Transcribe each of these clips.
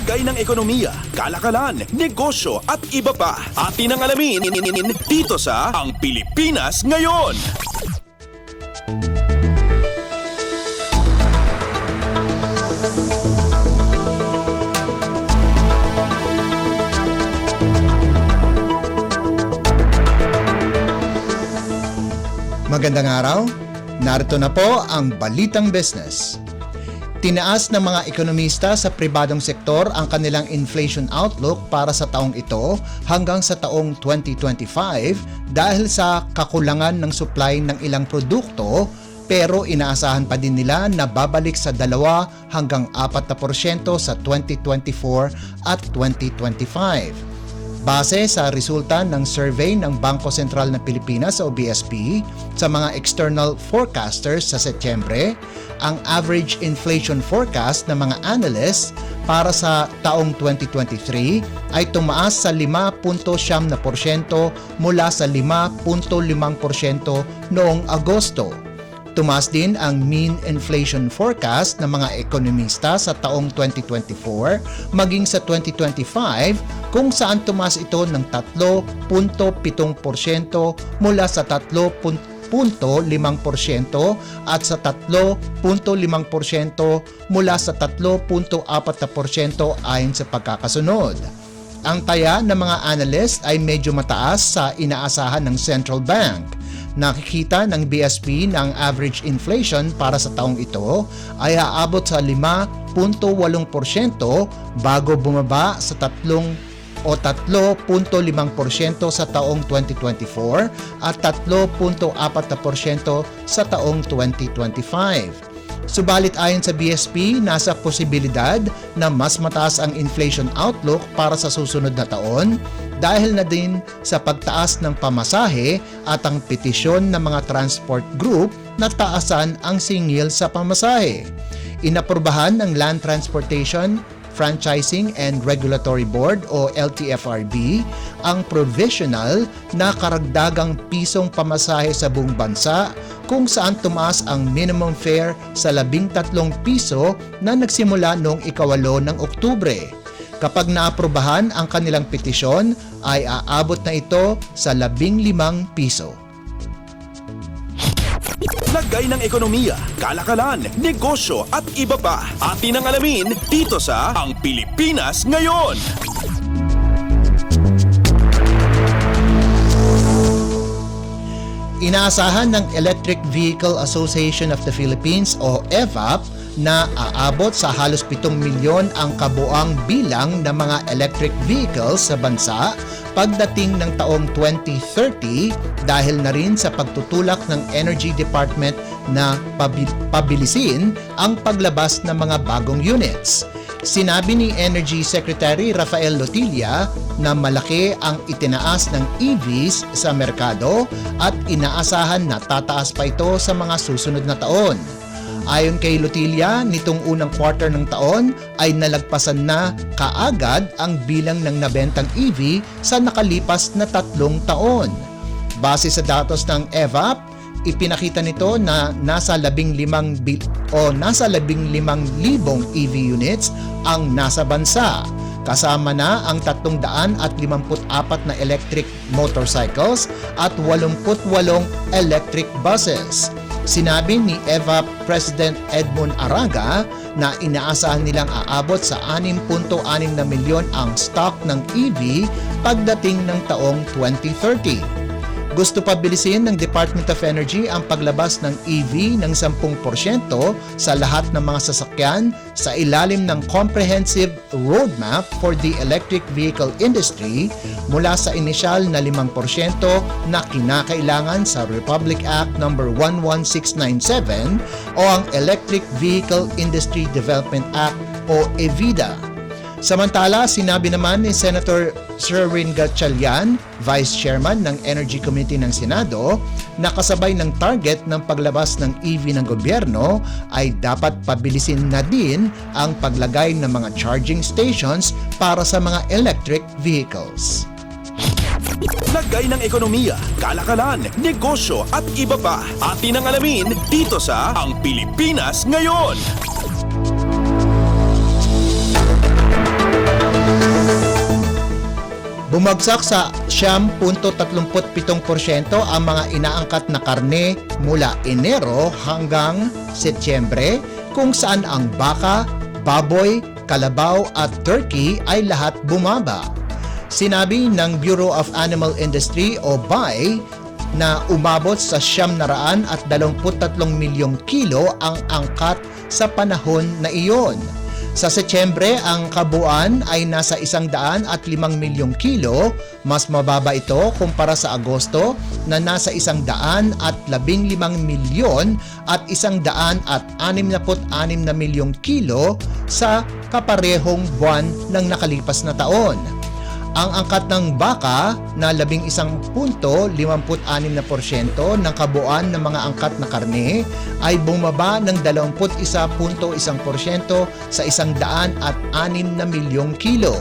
Lagay ng ekonomiya, kalakalan, negosyo at iba pa. Atin ang alamin dito sa Ang Pilipinas Ngayon. Magandang araw, narito na po ang Balitang Business. Tinaas ng mga ekonomista sa pribadong sektor ang kanilang inflation outlook para sa taong ito hanggang sa taong 2025 dahil sa kakulangan ng supply ng ilang produkto, pero inaasahan pa din nila na babalik sa 2 hanggang 4% sa 2024 at 2025. Base sa resulta ng survey ng Bangko Sentral ng Pilipinas o BSP sa mga external forecasters sa Setyembre, ang average inflation forecast ng mga analysts para sa taong 2023 ay tumaas sa 5.7% mula sa 5.5% noong Agosto. Tumaas din ang mean inflation forecast ng mga ekonomista sa taong 2024 maging sa 2025 kung saan tumaas ito ng 3.7% mula sa 3.5% at sa 3.5% mula sa 3.4% ayon sa pagkakasunod. Ang taya ng mga analyst ay medyo mataas sa inaasahan ng Central Bank. Nakikita ng BSP na ang average inflation para sa taong ito ay aabot sa 5.8% bago bumaba sa 3.5% sa taong 2024 at 3.4% sa taong 2025. Subalit ayon sa BSP, nasa posibilidad na mas mataas ang inflation outlook para sa susunod na taon dahil na din sa pagtaas ng pamasahe at ang petisyon ng mga transport group na taasan ang singil sa pamasahe. Inaprubahan ng Land Transportation, Franchising and Regulatory Board o LTFRB ang provisional na karagdagang pisong pamasahe sa buong bansa kung saan tumaas ang minimum fare sa 13 piso na nagsimula noong 8 ng Oktubre. Kapag naaprubahan ang kanilang petisyon ay aabot na ito sa 15 piso. Lagay ng ekonomiya, kalakalan, negosyo at iba pa. Atin ang alamin dito sa Ang Pilipinas Ngayon. Inaasahan ng Electric Vehicle Association of the Philippines o EVAP na aabot sa halos 7 milyon ang kabuang bilang ng mga electric vehicles sa bansa pagdating ng taong 2030 dahil na rin sa pagtutulak ng Energy Department na pabilisin ang paglabas ng mga bagong units. Sinabi ni Energy Secretary Rafael Lotilla na malaki ang itinaas ng EVs sa merkado at inaasahan na tataas pa ito sa mga susunod na taon. Ayon kay Lotilla, nitong unang quarter ng taon ay nalagpasan na kaagad ang bilang ng nabentang EV sa nakalipas na 3 taon. Base sa datos ng EVAP, ipinakita nito na nasa 15,000 EV units ang nasa bansa. Kasama na ang 354 na electric motorcycles at 88 electric buses. Sinabi ni EVAP President Edmund Araga na inaasahan nilang aabot sa 6.6 na milyon ang stock ng EV pagdating ng taong 2030. Gusto pabilisin ng Department of Energy ang paglabas ng EV ng 10% sa lahat ng mga sasakyan sa ilalim ng Comprehensive Roadmap for the Electric Vehicle Industry mula sa inisyal na 5% na kinakailangan sa Republic Act No. 11697 o ang Electric Vehicle Industry Development Act o EVIDA. Samantala, sinabi naman ni Senator Sherwin Gatchalian, Vice Chairman ng Energy Committee ng Senado, na kasabay ng target ng paglabas ng EV ng gobyerno ay dapat pabilisin na din ang paglagay ng mga charging stations para sa mga electric vehicles. Lagay ng ekonomiya, kalakalan, negosyo at iba pa. Atin ang alamin dito sa Ang Pilipinas Ngayon. Bumagsak sa 7.37% ang mga inaangkat na karne mula Enero hanggang Setyembre, kung saan ang baka, baboy, kalabaw at turkey ay lahat bumaba. Sinabi ng Bureau of Animal Industry o BAI na umabot sa 723 milyong kilo ang angkat sa panahon na iyon. Sa Setyembre, ang kabuuan ay nasa 105 milyong kilo, mas mababa ito kumpara sa Agosto na nasa 115 milyon at 166 na milyong kilo sa kaparehong buwan ng nakalipas na taon. Ang angkat ng baka na 11.56% ng kabuuan ng mga angkat na karne ay bumaba ng 21.1% sa 106 na milyong kilo.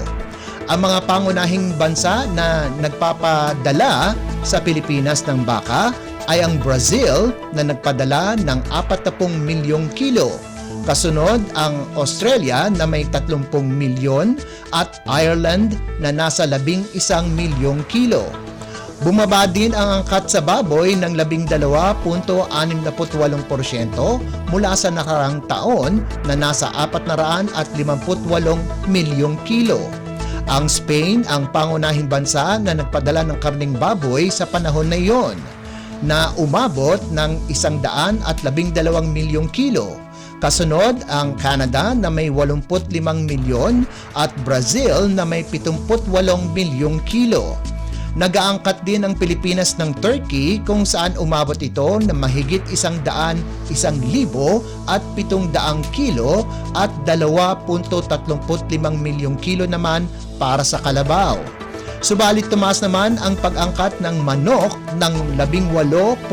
Ang mga pangunahing bansa na nagpapadala sa Pilipinas ng baka ay ang Brazil na nagpadala ng 40 milyong kilo. Kasunod ang Australia na may 30 milyon at Ireland na nasa 11 milyong kilo. Bumaba din ang angkat sa baboy ng 12.68% mula sa nakarang taon na nasa 458 milyong kilo. Ang Spain ang pangunahing bansa na nagpadala ng karning baboy sa panahon na iyon, na umabot ng 112 milyong kilo. Kasunod ang Canada na may 85 milyon at Brazil na may 78 milyong kilo. Nag-aangkat din ang Pilipinas ng turkey kung saan umabot ito na mahigit 101,700 kilo at 2.35 milyong kilo naman para sa kalabaw. Subalit tumaas naman ang pag-angkat ng manok ng 18.27%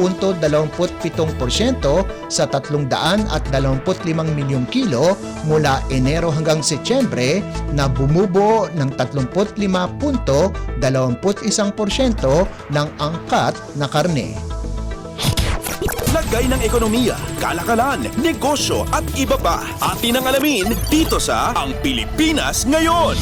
sa 325 milyong kilo mula Enero hanggang Setyembre, na bumubo ng 35.21% ng angkat na karne. Lagay ng ekonomiya, kalakalan, negosyo at iba pa. Atin ang alamin dito sa Ang Pilipinas Ngayon.